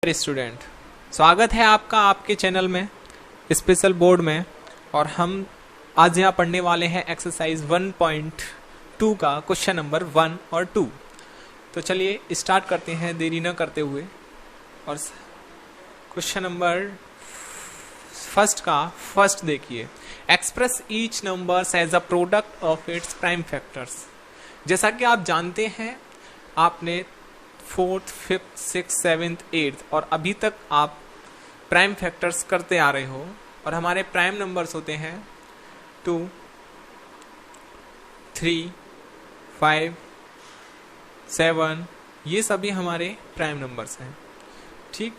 Student, स्वागत है आपका आपके चैनल में स्पेशल बोर्ड में। और हम आज यहाँ पढ़ने वाले हैं एक्सरसाइज 1.2 का क्वेश्चन नंबर 1 और 2। तो चलिए स्टार्ट करते हैं देरी न करते हुए। और क्वेश्चन नंबर फर्स्ट का फर्स्ट देखिए, express each numbers as a product of its prime factors. जैसा कि आप जानते हैं, आपने 4th, 5th, 6th, 7th, 8th और अभी तक आप प्राइम फैक्टर्स करते आ रहे हो। और हमारे प्राइम नंबर्स होते हैं 2, 3, 5, 7, ये सभी हमारे प्राइम नंबर्स हैं। ठीक,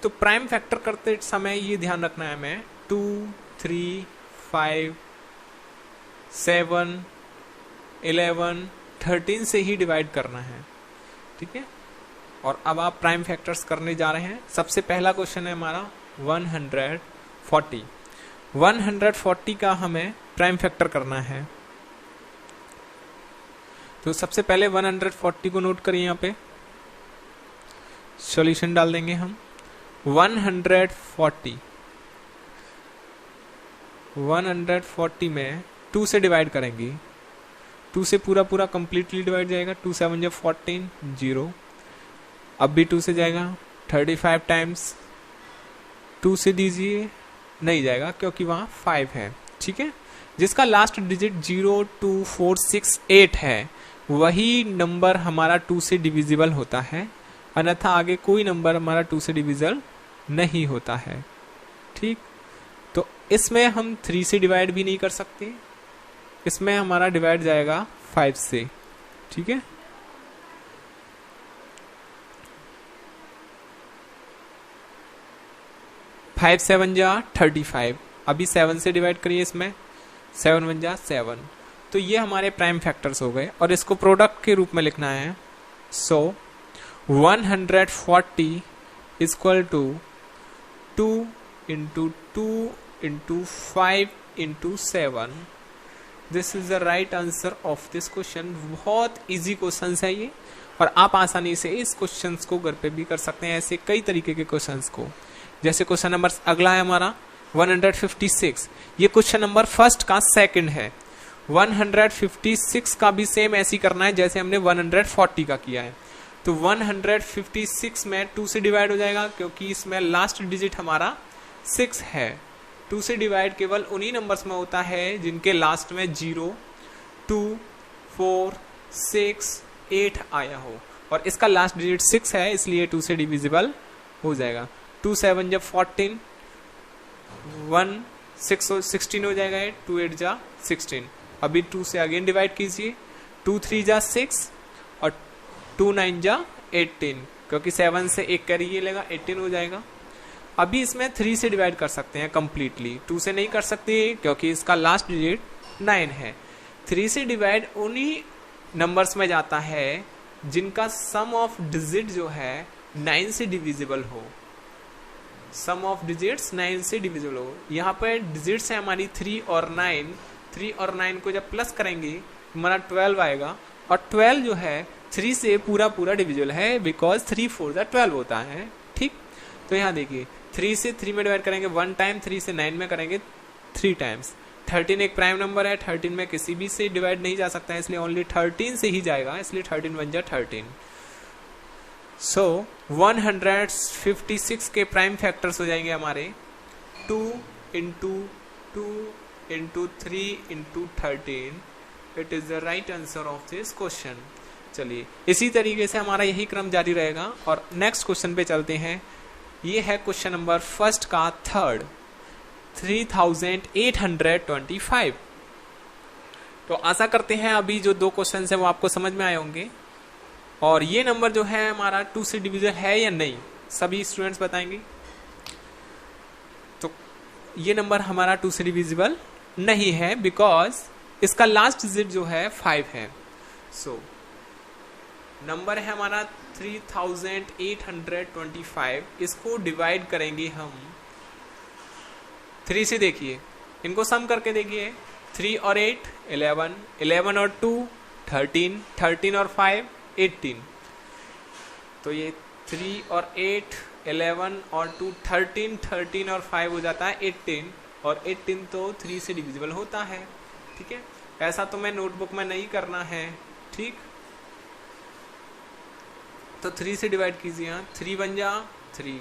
तो प्राइम फैक्टर करते समय ये ध्यान रखना है हमें 2, 3, 5, 7, 11, 13 से ही डिवाइड करना है। ठीक है, और अब आप प्राइम फैक्टर्स करने जा रहे हैं। सबसे पहला क्वेश्चन है हमारा 140। 140 का हमें प्राइम फैक्टर करना है। तो सबसे पहले 140 को नोट करिए, यहाँ पे सॉल्यूशन डाल देंगे हम। 140 में 2 से डिवाइड करेंगे, 2 से पूरा पूरा कंप्लीटली डिवाइड जाएगा। 2 7 जब 14, 0। अब भी 2 से जाएगा 35 टाइम्स। 2 से दीजिए, नहीं जाएगा क्योंकि वहां 5 है। ठीक है, जिसका लास्ट डिजिट 0, 2, 4, 6, 8 है, वही नंबर हमारा 2 से डिविजिबल होता है। अन्यथा आगे कोई नंबर हमारा 2 से डिविजिबल नहीं होता है। ठीक, तो इसमें हम 3 से डिवाइड भी नहीं कर सकते, इसमें हमारा डिवाइड जाएगा 5 से। ठीक है, फाइव 7 जा 35। अभी 7 से डिवाइड करिए, इसमें 7 1 जा 7। तो ये हमारे प्राइम फैक्टर्स हो गए और इसको प्रोडक्ट के रूप में लिखना है। So 140 equal to 2 into 2 into 5 into 7। This is the right answer of this question. बहुत इजी क्वेश्चन है ये, और आप आसानी से इस क्वेश्चन को घर पे भी कर सकते हैं। ऐसे कई तरीके के क्वेश्चन को, जैसे क्वेश्चन नंबर अगला है हमारा 156। ये क्वेश्चन नंबर फर्स्ट का सेकंड है। 156 का भी सेम ऐसी करना है जैसे हमने 140 का किया है। तो 156 में 2 से डिवाइड हो जाएगा क्योंकि इसमें लास्ट डिजिट हमारा 6 है। 2 से डिवाइड केवल उन्हीं नंबर्स में होता है जिनके लास्ट में 0, 2, 4, 6, 8 आया हो, और इसका लास्ट डिजिट 6 है, इसलिए 2 से डिविजिबल हो जाएगा। 2 7 जब 14, 1 6 16 हो जाएगा। 2 8 जा 16। अभी 2 से अगेन डिवाइड कीजिए। 2 3 जा 6 और 2 9 जा 18, क्योंकि 7 से एक करिए लेगा 18 हो जाएगा। अभी इसमें 3 से डिवाइड कर सकते हैं कंप्लीटली, 2 से नहीं कर सकते क्योंकि इसका लास्ट डिजिट 9 है। 3 से डिवाइड उन्हीं नंबर्स में जाता है जिनका सम ऑफ डिजिट जो है 9 से डिविजिबल हो। सम ऑफ डिजिट्स 9 से डिविजिबल हो। यहाँ पर डिजिट्स है हमारी 3 और 9। 3 और 9 को जब प्लस करेंगे हमारा 12 आएगा, और 12 जो है 3 से पूरा पूरा डिविजिबल है, बिकॉज 3 4 जा 12 होता है। ठीक, तो यहाँ देखिए 3 से 3 में डिवाइड करेंगे 1 टाइम, 3 से 9 में करेंगे 3 टाइम्स। 13 एक प्राइम नंबर है, 13 में किसी भी से डिवाइड नहीं जा सकता है, इसलिए ओनली 13 से ही जाएगा, इसलिए 13 1 जा 13। सो 156 के प्राइम फैक्टर्स हो जाएंगे हमारे 2 into 2 into 3 into 13। It is the right answer of this question. चलिए, इसी तरीके से हमारा यही क्रम जारी रहेगा और नेक्स्ट क्वेश्चन पे चलते हैं। ये है क्वेश्चन नंबर फर्स्ट का थर्ड, 3825। तो आशा करते हैं अभी जो 2 क्वेश्चन है वो आपको समझ में आए होंगे। और ये नंबर जो है हमारा 2 से डिविजिबल है या नहीं, सभी स्टूडेंट्स बताएंगे। तो ये नंबर हमारा 2 से डिविजिबल नहीं है, बिकॉज इसका लास्ट डिजिट जो है 5 है। सो नंबर है हमारा 3825। इसको डिवाइड करेंगे हम 3 से। देखिए, इनको सम करके देखिए, 3 और 8 11, 11 और 2 13, 13 और 5 18। तो ये 3 और 8 11 और 2 13, 13 और 5 हो जाता है 18, और 18 तो 3 से डिविजिबल होता है। ठीक है, ऐसा तो मैं नोटबुक में नहीं करना है। ठीक, तो 3 से डिवाइड कीजिए। यहाँ 3 1 जा 3,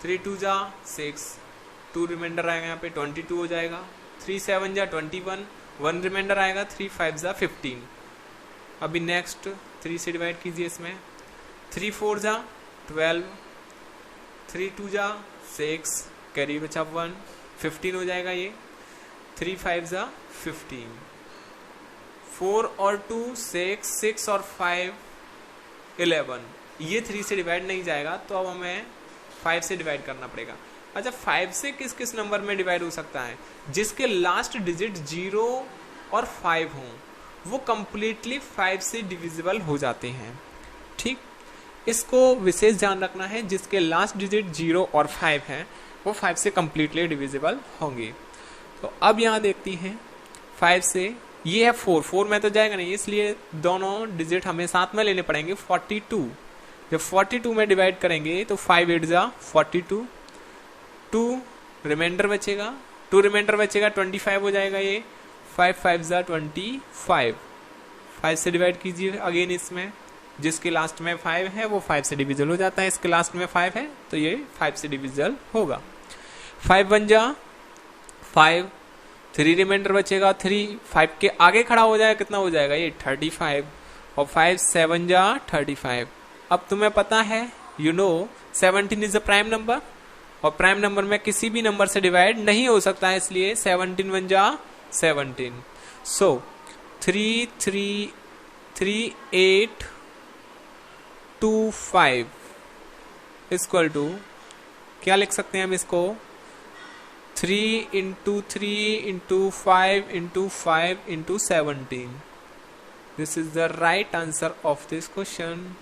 3 2 जा 6, 2 रिमाइंडर आएगा यहाँ पे 22 हो जाएगा। 3 7 जा 21, 1 रिमाइंडर आएगा। 3 5 जा 15। अभी नेक्स्ट 3 से डिवाइड कीजिए इसमें। 3 4 जा 12, 3 2 जा 6, कैरी बचा 1, 15 हो जाएगा ये। 3 5 जा 15, 4 और 2 6, 6 और 5 11। ये 3 से डिवाइड नहीं जाएगा, तो अब हमें 5 से डिवाइड करना पड़ेगा। अच्छा, 5 से किस किस नंबर में डिवाइड हो सकता है? जिसके लास्ट डिजिट 0 और 5 हों, वो कंप्लीटली 5 से डिविजिबल हो जाते हैं। ठीक, इसको विशेष ध्यान रखना है, जिसके लास्ट डिजिट 0 और 5 हैं वो 5 से कंप्लीटली डिविजिबल होंगे। तो अब यहाँ देखती हैं 5 से, ये है 4, 4 में तो जाएगा नहीं, इसलिए दोनों डिजिट हमें साथ में लेने पड़ेंगे। 42, जब 42 में डिवाइड करेंगे तो 5 8 जा 42, 2 रिमाइंडर बचेगा, 2 रिमाइंडर बचेगा 25 हो जाएगा ये। 5 5 जा 25, 5 से डिवाइड कीजिए अगेन इसमें। जिसके लास्ट में 5 है वो 5 से डिविजल हो जाता है, इसके लास्ट में 5 है तो ये 5 से डिविजल होगा। 5 1 जा 5, 3 रिमाइंडर बचेगा, 3 5 के आगे खड़ा हो जाएगा, कितना हो जाएगा ये 35, और 5 7 जा 35। अब तुम्हें पता है, you know 17 is a prime number, और प्राइम नंबर में किसी भी नंबर से डिवाइड नहीं हो सकता है, इसलिए 17 1 जा 17। सो 3 3 3 8 2 5 इक्वल टू, क्या लिख सकते हैं हम इसको? 3 into 3 into 5 into 5 into 17। This is the right answer of this question.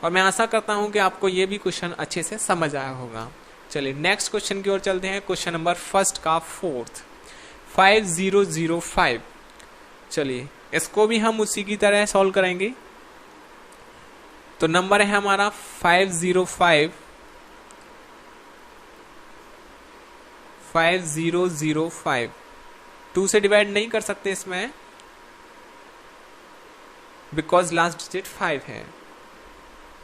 और मैं आशा करता हूं कि आपको ये भी क्वेश्चन अच्छे से समझ आया होगा। चलिए नेक्स्ट क्वेश्चन की ओर चलते हैं। क्वेश्चन नंबर फर्स्ट का 4th, 5005। चलिए इसको भी हम उसी की तरह सॉल्व करेंगे। तो नंबर है हमारा 505 5005। 2 से डिवाइड नहीं कर सकते इसमें, बिकॉज लास्ट डिजिट 5 है।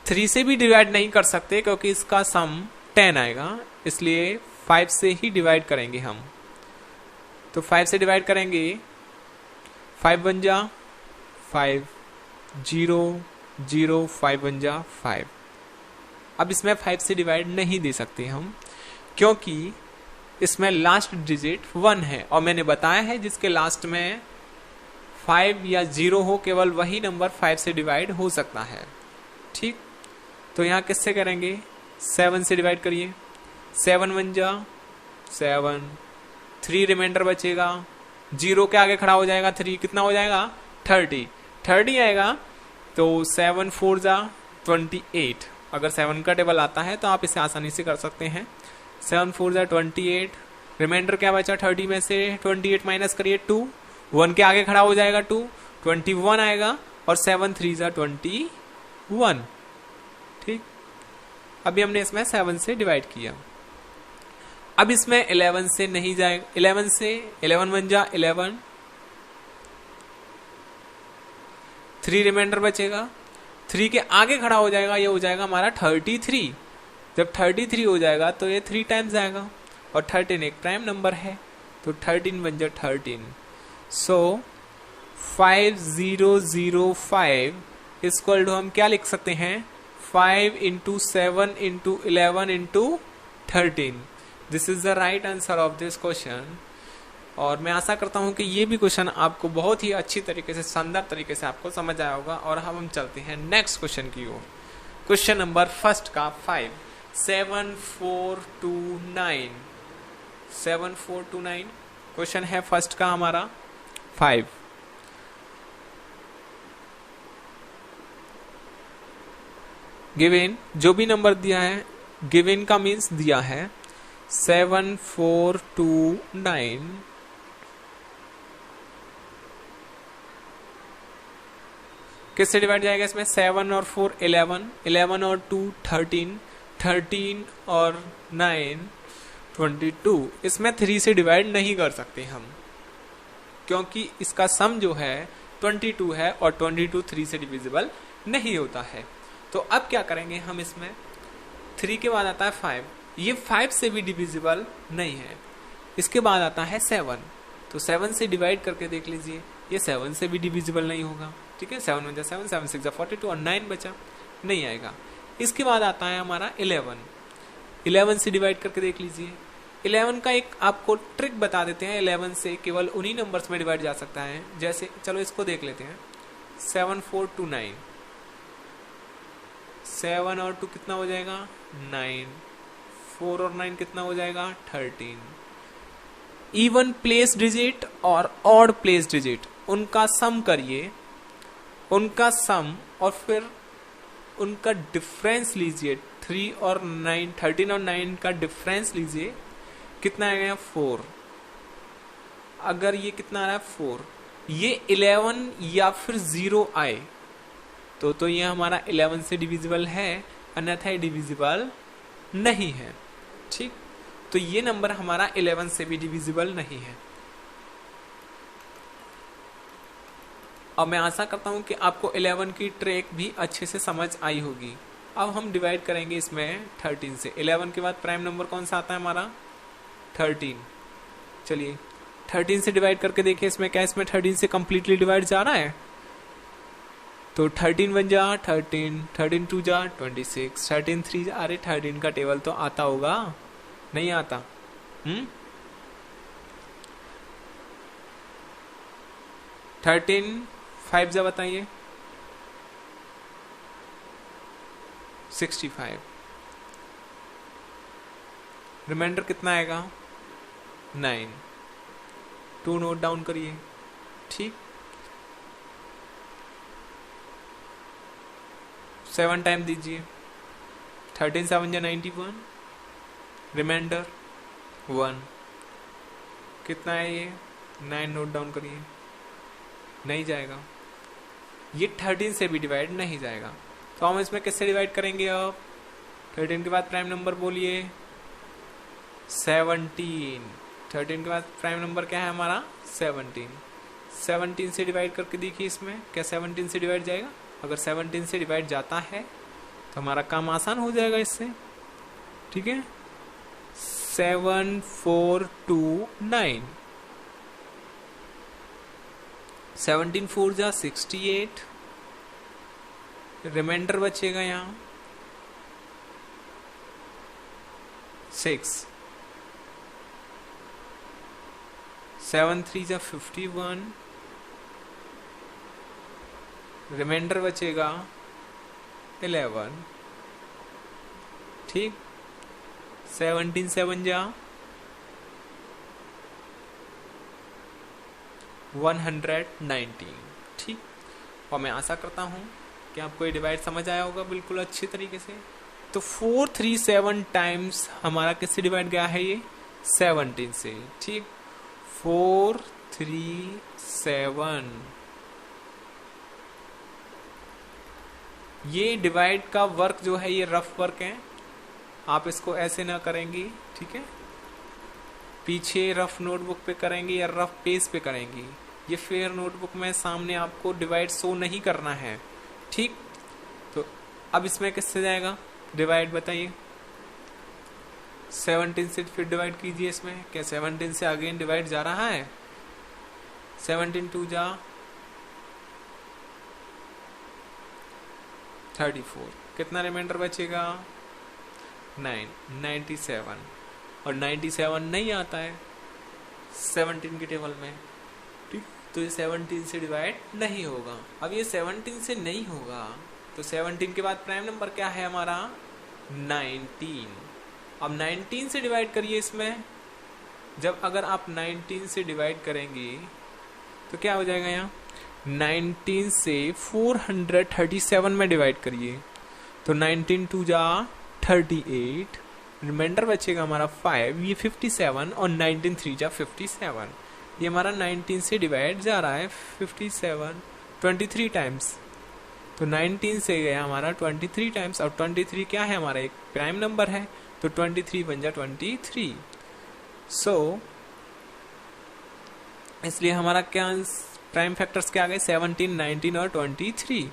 3 से भी डिवाइड नहीं कर सकते क्योंकि इसका सम 10 आएगा, इसलिए 5 से ही डिवाइड करेंगे हम। तो 5 से डिवाइड करेंगे, 5 1 जा 5, 0 0 5 1 जा 5। अब इसमें 5 से डिवाइड नहीं दे सकते हम, क्योंकि इसमें लास्ट डिजिट 1 है, और मैंने बताया है जिसके लास्ट में 5 या 0 हो, केवल वही नंबर 5 से डिवाइड हो सकता है। ठीक, तो यहाँ किससे करेंगे? 7 से डिवाइड करिए। 7 1 जा 7, 3 रिमाइंडर बचेगा, 0 के आगे खड़ा हो जाएगा 3, कितना हो जाएगा? 30 आएगा। तो 7 4 जा 28। अगर 7 का टेबल आता है तो आप इसे आसानी से कर सकते हैं। 7 4 जा 28, रिमाइंडर क्या बचा 30 में से? 28 माइनस करिए 2, 1 के आगे खड़ा हो जाएगा 2, 21 आएगा, और 7 3 जा 21। ठीक, अभी हमने इसमें 7 से डिवाइड किया। अब इसमें 11 से नहीं जाएगा, 11 से 11 1 जा 11, 3 रिमाइंडर बचेगा, 3 के आगे खड़ा हो जाएगा, ये हो जाएगा हमारा 33। जब 33 हो जाएगा तो ये 3 टाइम्स आएगा, और 13 एक प्राइम नंबर है, तो 13 1 जा 13। सो 5005 इक्वल टू हम क्या लिख सकते हैं? 5 into 7 into 11 into 13। This is the right answer of this question. और मैं आशा करता हूं कि ये भी क्वेश्चन आपको बहुत ही अच्छी तरीके से, शानदार तरीके से आपको समझ आया होगा। और हम चलते हैं नेक्स्ट क्वेश्चन की ओर। क्वेश्चन नंबर फर्स्ट का 7429। 7429 क्वेश्चन है फर्स्ट का हमारा 5। गिवन, जो भी नंबर दिया है, गिवन का मीन्स दिया है 7429 . किससे डिवाइड जाएगा इसमें? 7 और 4 11, 11 और 2 13, 13 और 9 22। इसमें 3 से डिवाइड नहीं कर सकते हम, क्योंकि इसका सम जो है 22 है और 22 3 से डिविजिबल नहीं होता है। तो अब क्या करेंगे हम, इसमें 3 के बाद आता है 5, ये 5 से भी डिविजिबल नहीं है। इसके बाद आता है 7, तो 7 से डिवाइड करके देख लीजिए, ये 7 से भी डिविजिबल नहीं होगा। ठीक है, 7 1 7, 7 6 42 और 9 बचा, नहीं आएगा। इसके बाद आता है हमारा 11, 11 से डिवाइड करके देख लीजिए। 11 का एक आपको ट्रिक बता देते हैं, 11 से केवल उन्हीं नंबर्स में डिवाइड जा सकता है। जैसे चलो इसको देख लेते हैं, 7 4 2 9, 7 और 2 कितना हो जाएगा? 9, 4 और 9 कितना हो जाएगा? 13। इवन प्लेस डिजिट और ऑड प्लेस डिजिट, उनका सम करिए, उनका सम और फिर उनका डिफरेंस लीजिए। 3 और 9, 13 और 9 का डिफरेंस लीजिए, कितना आ गया? 4। अगर ये कितना आ रहा है? 4, ये 11 या फिर 0 आए तो ये हमारा 11 से डिविजिबल है, अन्यथा ये डिविजिबल नहीं है। ठीक, तो ये नंबर हमारा 11 से भी डिविजिबल नहीं है। अब मैं आशा करता हूं कि आपको 11 की ट्रिक भी अच्छे से समझ आई होगी। अब हम डिवाइड करेंगे इसमें 13 से। 11 के बाद प्राइम नंबर कौन सा आता है हमारा? 13। चलिए 13 से डिवाइड करके देखिए, इसमें क्या इसमें 13 से कंप्लीटली डिवाइड जा रहा है? तो 13 1 जा 13, 13 2 जा 26, 13 3 जा। अरे 13 का टेबल तो आता होगा, नहीं आता? 13 5 जा बताइए? 65। रिमाइंडर कितना आएगा? 9। 2 नोट डाउन करिए। ठीक, 7 टाइम दीजिए। 13 7 जा 91, रिमाइंडर 1। कितना है ये? 9 नोट डाउन करिए। नहीं जाएगा, ये 13 से भी डिवाइड नहीं जाएगा। तो हम इसमें किससे डिवाइड करेंगे? अब 13 के बाद प्राइम नंबर बोलिए 17। 13 के बाद प्राइम नंबर क्या है हमारा? 17। 17 से डिवाइड करके देखिए, इसमें क्या 17 से डिवाइड जाएगा? अगर 17 से डिवाइड जाता है तो हमारा काम आसान हो जाएगा इससे। ठीक है, 7 4 2 9, 17 4 जा 68, रिमाइंडर बचेगा यहाँ 6, 7 3 जा 51, रिमाइंडर बचेगा 11। ठीक, 17 7 जा 119। ठीक, और मैं आशा करता हूं कि आपको ये डिवाइड समझ आया होगा बिल्कुल अच्छी तरीके से। तो 437 टाइम्स हमारा किससे डिवाइड गया है? ये 17 से। ठीक, 437। ये डिवाइड का वर्क जो है ये रफ वर्क है, आप इसको ऐसे ना करेंगी। ठीक है, पीछे रफ नोटबुक पे करेंगी या रफ पेज पे करेंगी। ये फेयर नोटबुक में सामने आपको डिवाइड शो नहीं करना है। ठीक, तो अब इसमें किससे जाएगा डिवाइड बताइए? 17 से फिर डिवाइड कीजिए। इसमें क्या 17 से अगेन डिवाइड जा रहा है? 17 2 जा 34, कितना रिमाइंडर बचेगा? 9 97, और 97 नहीं आता है 17 के टेबल में। ठीक, तो ये 17 से डिवाइड नहीं होगा। अब ये 17 से नहीं होगा तो 17 के बाद प्राइम नंबर क्या है हमारा? 19। अब 19 से डिवाइड करिए। इसमें जब अगर आप 19 से डिवाइड करेंगे तो क्या हो जाएगा? यहाँ 19 से 437 में डिवाइड करिए तो 19 2 जा 38, रिमाइंडर बचेगा हमारा 5, ये 57, और 19 3 जा 57। ये हमारा 19 से डिवाइड जा रहा है 57 23 टाइम्स। तो 19 से गया हमारा 23 टाइम्स, और 23 क्या है हमारा, एक प्राइम नंबर है, तो 23 बन जाए 23। सो इसलिए हमारा क्या प्राइम फैक्टर्स क्या आ गए, 17, 19 और 23।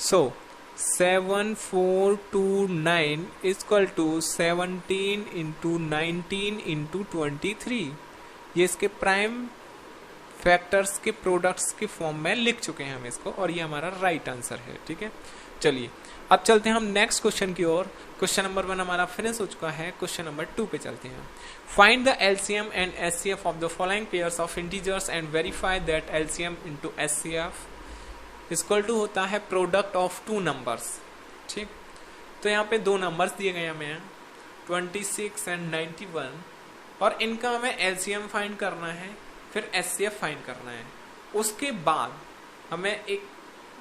सो 7429 इक्वल टू 17 इंटू 19 इंटू 23, ये इसके प्राइम फैक्टर्स के प्रोडक्ट्स के फॉर्म में लिख चुके हैं हम इसको, और ये हमारा राइट आंसर है। ठीक है, चलिए अब चलते हैं हम नेक्स्ट क्वेश्चन की ओर। क्वेश्चन नंबर 1 हमारा फिनिश हो चुका है, क्वेश्चन नंबर 2 पे चलते हैं। Find the LCM and HCF of the following pairs of integers and verify that LCM into HCF equal to होता है प्रोडक्ट ऑफ टू नंबर्स। ठीक, तो यहाँ पे दो नंबर्स दिए गए हमें 26 एंड 91, और इनका हमें एलसीएम फाइंड करना है, फिर एचसीएफ फाइंड करना है। उसके बाद हमें एक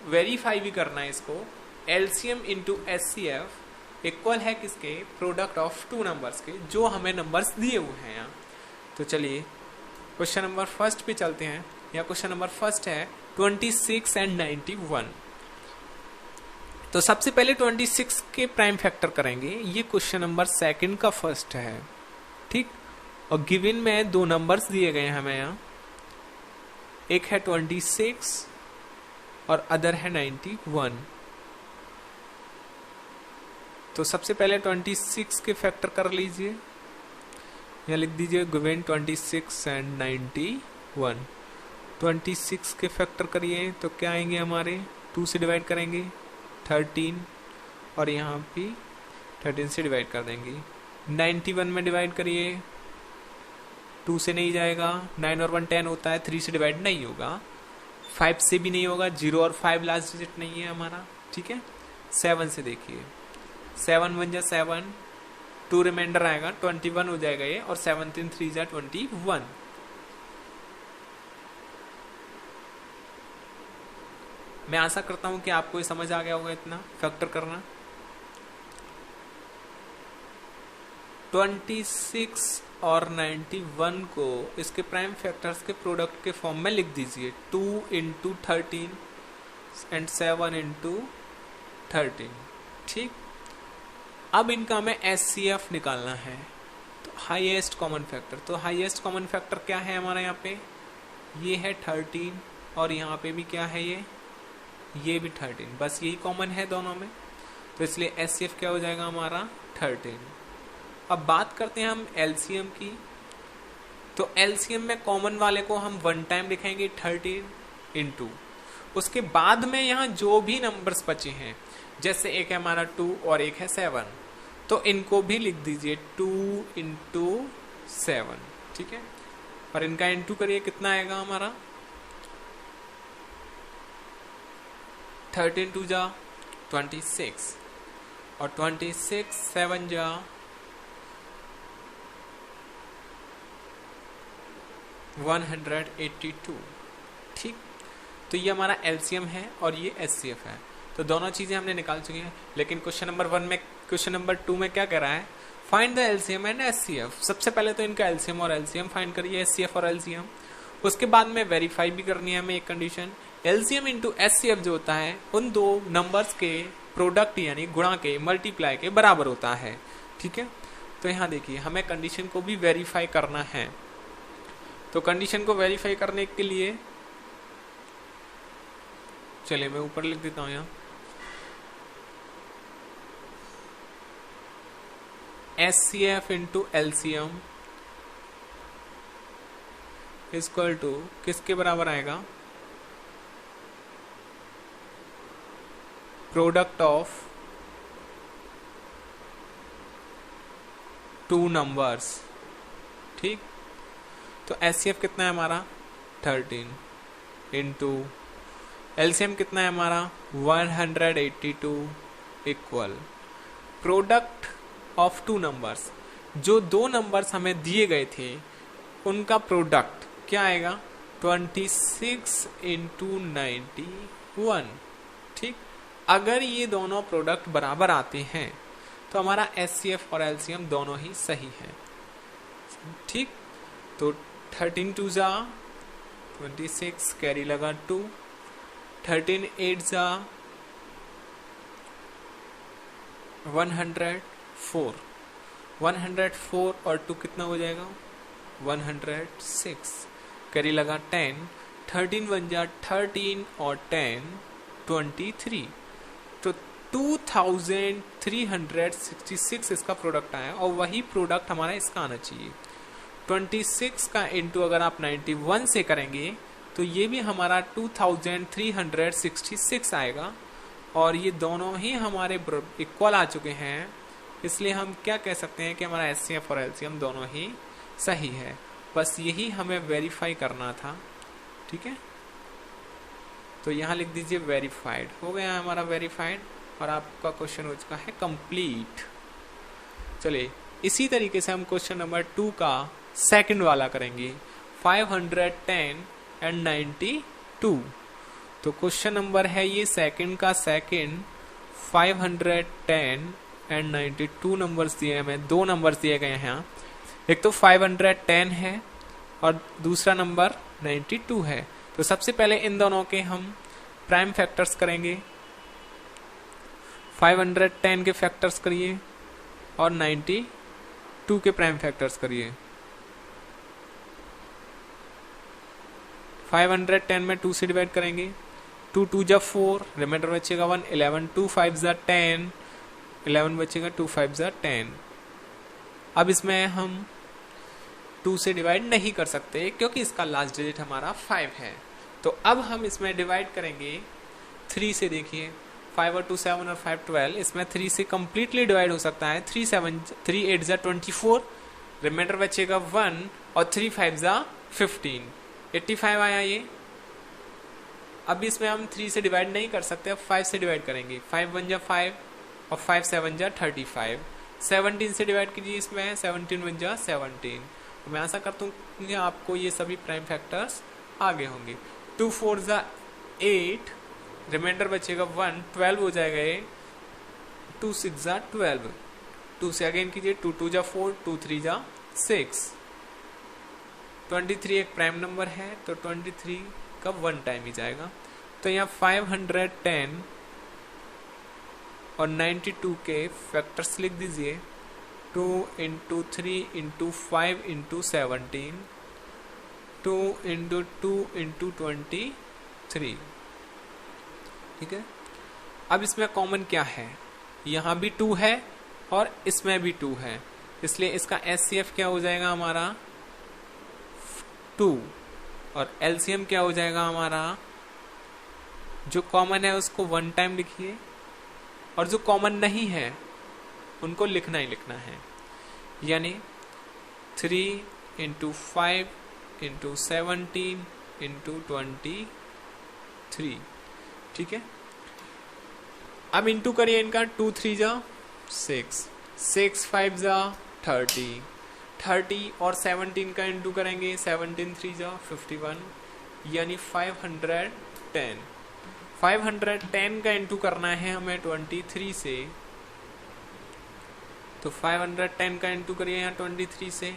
वेरीफाई भी करना है इसको, एलसीएम इंटू एचसीएफ इक्वल है किसके, प्रोडक्ट ऑफ टू नंबर्स के, जो हमें नंबर्स दिए हुए हैं यहाँ। तो चलिए क्वेश्चन नंबर फर्स्ट पे चलते हैं। यहाँ क्वेश्चन नंबर फर्स्ट है 26 एंड 91। तो सबसे पहले 26 के प्राइम फैक्टर करेंगे, ये क्वेश्चन नंबर सेकंड का फर्स्ट है। ठीक, और गिवन में दो नंबर्स दिए गए हैं हमें यहाँ, एक है 26 और अदर है 91। तो सबसे पहले 26 के फैक्टर कर लीजिए, यहाँ लिख दीजिए गिवन 26 एंड 91। 26 के फैक्टर करिए तो क्या आएंगे हमारे, 2 से डिवाइड करेंगे 13, और यहाँ पे 13 से डिवाइड कर देंगे। 91 में डिवाइड करिए, 2 से नहीं जाएगा, 9 और 1 10 होता है, 3 से डिवाइड नहीं होगा, 5 से भी नहीं होगा, 0 और 5 लास्ट डिजिट नहीं है हमारा। ठीक है, 7 से देखिए, 7 1 जा 7, 2 रिमाइंडर आएगा, 21 हो जाएगा ये, और 7 3 3 जा 21। मैं आशा करता हूं कि आपको ये समझ आ गया होगा इतना फैक्टर करना। 26 और 91 को इसके प्राइम फैक्टर्स के प्रोडक्ट के फॉर्म में लिख दीजिए, 2 इंटू 13 एंड 7 इंटू 13। ठीक, अब इनका हमें एचसीएफ निकालना है, तो हाईएस्ट कॉमन फैक्टर। तो हाईएस्ट कॉमन फैक्टर क्या है हमारा यहाँ पे, ये है 13, और यहाँ पे भी क्या है, ये भी 13, बस यही कॉमन है दोनों में, तो इसलिए एचसीएफ क्या हो जाएगा हमारा 13। अब बात करते हैं हम एलसीएम की। तो एलसीएम में कॉमन वाले को हम 1 टाइम लिखेंगे 13 इंटू, उसके बाद में यहाँ जो भी नंबर्स बचे हैं, जैसे एक है हमारा 2 और एक है 7, तो इनको भी लिख दीजिए 2 इंटू 7। ठीक है, और इनका इंटू करिए, कितना आएगा हमारा, 13 2 जा 26, और 26 7 जा 182। ठीक, तो ये हमारा एलसीएम है और ये एचसीएफ है। तो दोनों चीजें हमने निकाल चुकी हैं, लेकिन क्वेश्चन नंबर 1 में, क्वेश्चन नंबर 2 में क्या कह रहा है, find the LCM and HCF. सबसे पहले तो इनका एलसीएम और एलसीएम फाइंड करिए, एचसीएफ और एलसीएम। उसके बाद में वेरीफाई भी करनी है हमें एक कंडीशन, एलसीएम इंटू एचसीएफ जो होता है उन दो नंबर्स के प्रोडक्ट यानी गुणा के, मल्टीप्लाई के बराबर होता है। ठीक है, तो यहाँ देखिए हमें कंडीशन को भी वेरीफाई करना है। तो कंडीशन को वेरीफाई करने के लिए चलिए मैं ऊपर लिख देता हूं, यहाँ HCF into LCM equal to किसके बराबर आएगा, प्रोडक्ट ऑफ टू नंबर्स। ठीक, तो एचसीएफ कितना है हमारा 13 इंटू एलसीएम कितना है हमारा 182 equal product of two numbers. जो दो नंबर्स हमें दिए गए थे उनका प्रोडक्ट क्या आएगा 26 इंटू 91। ठीक, अगर ये दोनों प्रोडक्ट बराबर आते हैं तो हमारा एचसीएफ और एलसीएम दोनों ही सही है। ठीक, तो 13 2 जा 26 कैरी लगा 2, 13 8 जा 104, 104 और 2 कितना हो जाएगा 106, कैरी लगा 10, 13 बन जा 13 और 10 23, तो 2366 इसका प्रोडक्ट आया और वही प्रोडक्ट हमारा इसका आना चाहिए। 26 का इंटू अगर आप 91 से करेंगे तो ये भी हमारा 2366 आएगा और ये दोनों ही हमारे इक्वल आ चुके हैं, इसलिए हम क्या कह सकते हैं कि हमारा एचसीएफ और एलसीएम दोनों ही सही है। बस यही हमें वेरीफाई करना था, ठीक है। तो यहाँ लिख दीजिए वेरीफाइड, हो गया हमारा वेरीफाइड और आपका क्वेश्चन हो चुका है कंप्लीट। चलिए इसी तरीके से हम क्वेश्चन नंबर 2 का सेकंड वाला करेंगे, 510 एंड 92। तो क्वेश्चन नंबर है ये सेकंड का सेकंड, 510 एंड 92 नंबर्स दिए हैं, हमें 2 नंबर्स दिए गए हैं यहाँ। एक तो 510 है और दूसरा नंबर 92 है। तो सबसे पहले इन दोनों के हम प्राइम फैक्टर्स करेंगे। 510 के फैक्टर्स करिए और 92 के प्राइम फैक्टर्स करिए। 510 में 2 से डिवाइड करेंगे, 2 2 जा 4, रिमाइंडर बचेगा 1, 11 2 5 जा 10, 11 बचेगा 2 5 जा 10। अब इसमें हम 2 से डिवाइड नहीं कर सकते क्योंकि इसका लास्ट डिजिट हमारा 5 है। तो अब हम इसमें डिवाइड करेंगे 3 से। देखिए 5 और 2 7 और 5 12, इसमें 3 से कंप्लीटली डिवाइड हो सकता है। 3 8 जा 24, रिमाइंडर बचेगा 1 और 3 5 जा 15, 85 आया ये। अब इसमें हम 3 से डिवाइड नहीं कर सकते, अब 5 से डिवाइड करेंगे। 5 1 जा 5 और 5 7 जा 35, 17 से डिवाइड कीजिए, इसमें 17 1 जा 17। तो मैं आशा करता हूँ कि आपको ये सभी प्राइम फैक्टर्स आगे होंगे। 2 4 जा 8, रिमाइंडर बचेगा 1, 12 हो जाएगा ये। 2 6 जा 12, 2 से अगेन कीजिए, 2 2 जा 4, 2 3 जा 6। 23 एक प्राइम नंबर है तो 23 का 1 टाइम ही जाएगा। तो यहाँ 510 और 92 के फैक्टर्स लिख दीजिए। 2 into 3 into 5 into 17, 2 into 2 into 23, ठीक है। अब इसमें कॉमन क्या है, यहाँ भी 2 है और इसमें भी 2 है, इसलिए इसका एचसीएफ क्या हो जाएगा हमारा 2 और एलसीएम क्या हो जाएगा हमारा, जो कॉमन है उसको 1 टाइम लिखिए और जो कॉमन नहीं है उनको लिखना ही लिखना है, यानी 3 इंटू 5 इंटू 17 इंटू 23, ठीक है। अब इंटू करिए इनका, 2 3 जा 6, 6 5 जा 30, 30 और 17 का इंटू करेंगे, 17 3 जा 51, यानी 510। 510 का इंटू करना है हमें 23 से, तो 510 का इंटू करिए यहाँ 23 से,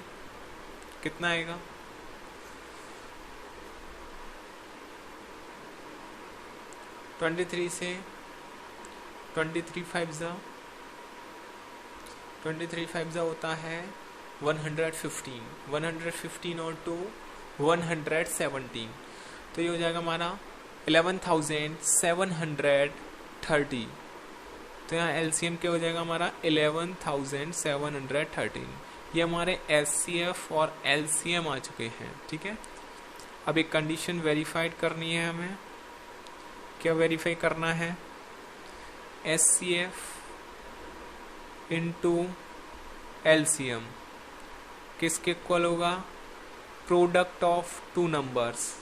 कितना आएगा 23 से 23 5 जा 23 5 जा होता है 115, 115 और 2 117, तो ये हो जाएगा हमारा 11,730। तो यहाँ एलसीएम क्या हो जाएगा हमारा 11,713। ये हमारे एचसीएफ और एलसीएम आ चुके हैं, ठीक है। अब एक कंडीशन वेरीफाइड करनी है हमें। क्या वेरीफाई करना है, एचसीएफ इंटू एलसीएम किसके इक्वल होगा, product of 2 numbers,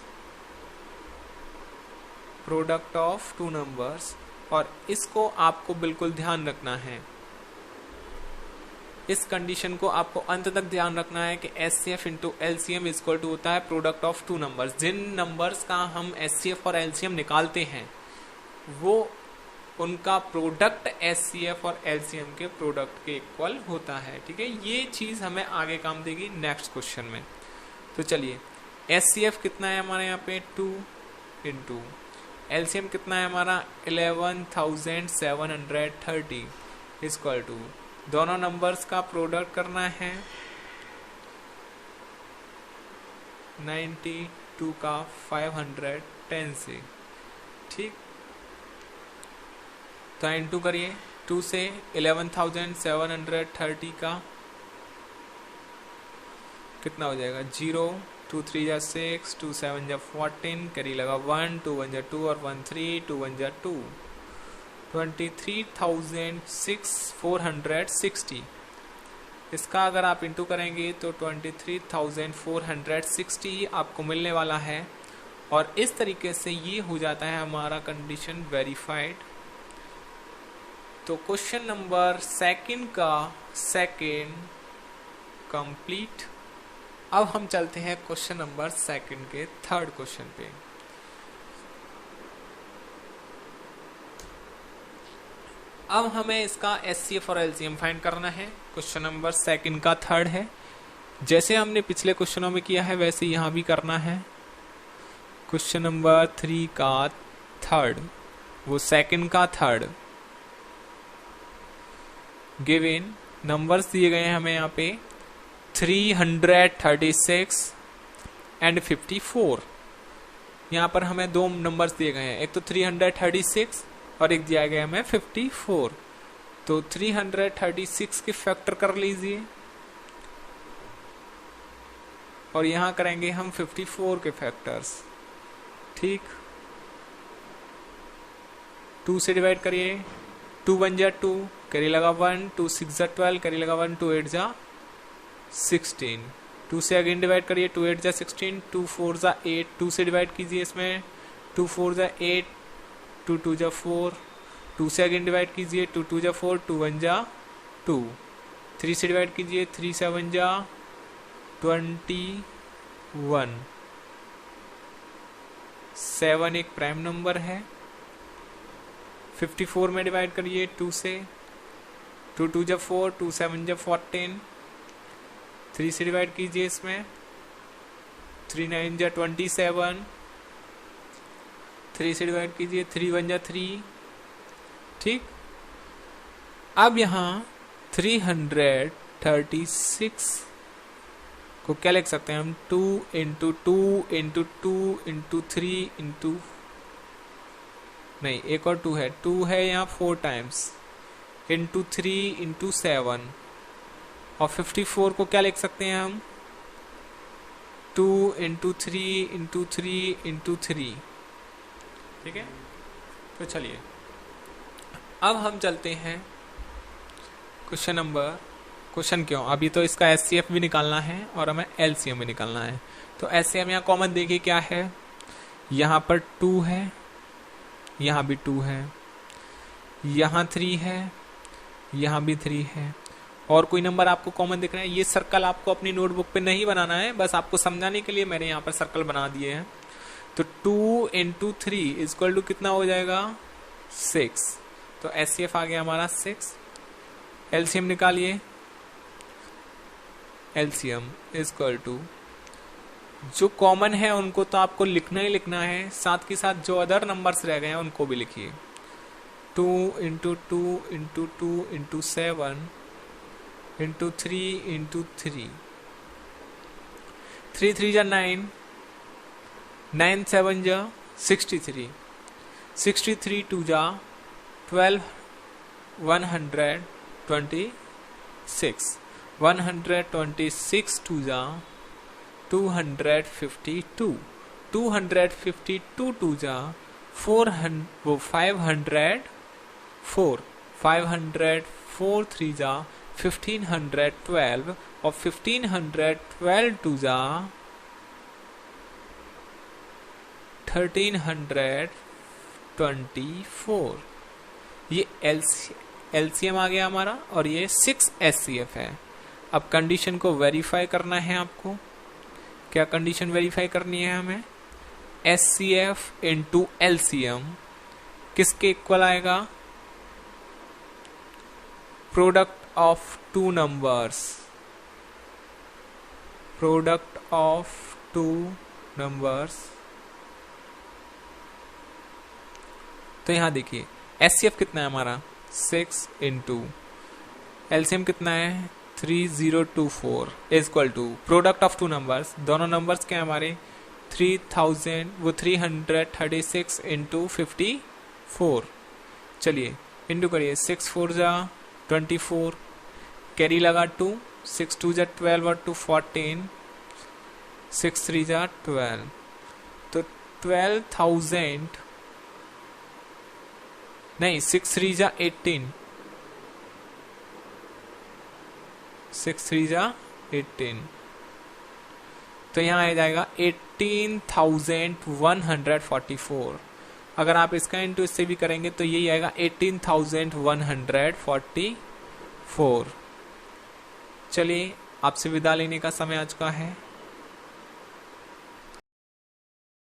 product of 2 numbers. और इसको आपको बिल्कुल ध्यान रखना है, इस कंडीशन को आपको अंत तक ध्यान रखना है कि HCF into LCM equal to होता है प्रोडक्ट ऑफ 2 नंबर्स। जिन नंबर्स का हम एचसीएफ और एलसीएम निकालते हैं वो उनका प्रोडक्ट एचसीएफ और एलसीएम के प्रोडक्ट के इक्वल होता है, ठीक है। ये चीज हमें आगे काम देगी नेक्स्ट क्वेश्चन में। तो चलिए एचसीएफ कितना है हमारे यहाँ पे 2 इंटू एलसीएम कितना है हमारा 11,730, इक्वल टू, दोनों नंबर्स का प्रोडक्ट करना है 92 का 510 से, ठीक। तो इनटू करिए 2 से 11,730 का कितना हो जाएगा 0, 2 3 जा 6, 2 7 जा 14, कैरी लगा 1, 2 1 जा 2 और 1 3, 2 1 जा 2, 23,460। इसका अगर आप इंटू करेंगे तो 23,460 आपको मिलने वाला है। और इस तरीके से ये हो जाता है हमारा कंडीशन वेरीफाइड। तो क्वेश्चन नंबर सेकंड का सेकंड कंप्लीट। अब हम चलते हैं क्वेश्चन नंबर सेकंड के थर्ड क्वेश्चन पे। अब हमें इसका एचसीएफ और एलसीएम फाइंड करना है। क्वेश्चन नंबर सेकंड का थर्ड है। जैसे हमने पिछले क्वेश्चनों में किया है वैसे यहां भी करना है। क्वेश्चन नंबर 3 का थर्ड, वो सेकंड का थर्ड। गिवन नंबर्स दिए गए हैं हमें यहाँ पे 336 एंड 54। यहाँ पर हमें दो नंबर्स दिए गए हैं, एक तो 336 और एक दिया गया हमें 54। तो 336 के फैक्टर कर लीजिए और यहां करेंगे हम 54 के फैक्टर्स, ठीक। 2 से डिवाइड करिए, 2 1 जा 2, कैरी लगा 1, 2 6 जा 12, कैरी लगा 1, 2 8 जा 16। 2 से अगेन डिवाइड करिए, 2 8 जा 16, 2 4 जा 8, 2 से डिवाइड कीजिए इसमें, 2 4 जा 8, 2 2 जा 4, 2 से अगेन डिवाइड कीजिए, 2 2 जा 4, 2 1 जा 2, 3 से डिवाइड कीजिए, 3 7 जा 21, 7 एक प्राइम नंबर है। 54 में डिवाइड करिए 2 से, 2 2 जा 4, 2 7 जा 14, 3 से डिवाइड कीजिए इसमें, 3 9 जा 27, 3 से डिवाइड कीजिए, 3 1 जा 3, ठीक। अब यहां 336 को क्या लिख सकते हैं हम, 2 इंटू 2 इंटू 2 इंटू 3 इंटू, नहीं एक और 2 है, 2 है यहाँ 4 टाइम्स, इंटू 3 इंटू 7। और 54 को क्या लिख सकते हैं हम, 2 इंटू 3 इंटू 3 इंटू 3, ठीक है। तो चलिए अब हम चलते हैं क्वेश्चन क्यों, अभी तो इसका एचसीएफ भी निकालना है और हमें एलसीएम भी निकालना है। तो एचसीएम यहाँ कॉमन देखिए क्या है, यहाँ पर 2 है, यहाँ भी 2 है, यहाँ 3 है, यहाँ भी 3 है, और कोई नंबर आपको कॉमन दिख रहा है। ये सर्कल आपको अपनी नोटबुक पे नहीं बनाना है, बस आपको समझाने के लिए मैंने यहाँ पर सर्कल बना दिए हैं। तो 2 इंटू 3 इक्वल टू कितना हो जाएगा 6। तो एचसीएफ आ गया हमारा 6। एलसीएम निकालिए, एलसीएम इक्वल टू, जो कॉमन है उनको तो आपको लिखना ही लिखना है, साथ के साथ जो अदर नंबर्स रह गए हैं उनको भी लिखिए। 2 into 2 into 2 into 7 into 3 into 3, 3 3 जा 9, 9 7 जा 63, 63 2 जा 12, 126, 126 2 जा 252, 252 2 जा 504, 504 3 जा 1512, और 1512 2 जा 1324। ये एलसीएम आ गया हमारा और ये 6 एचसीएफ है। अब कंडीशन को वेरीफाई करना है आपको। क्या कंडीशन वेरीफाई करनी है हमें, एचसीएफ इंटू एलसीएम किसके इक्वल आएगा, product of 2 numbers, product of 2 numbers. तो यहां देखिए एचसीएफ कितना है हमारा 6 इंटू एलसीएम कितना है 3024 is equal to product of two numbers, दोनों नंबर्स क्या हमारे 3000 वो 336 इंटू 54, चलिए इंटू करिए 6 4 जा 24, कैरी लगा 2, 6 2 जा 12 और 2 14, 6 3 जा 12, तो 12,000 नहीं 6 3 जा 18, 6 3 जा 18, तो यहाँ आ जाएगा 18,144। अगर आप इसका इंटू इससे भी करेंगे तो यही आएगा 18,144। चलिए आपसे विदा लेने का समय आ चुका है।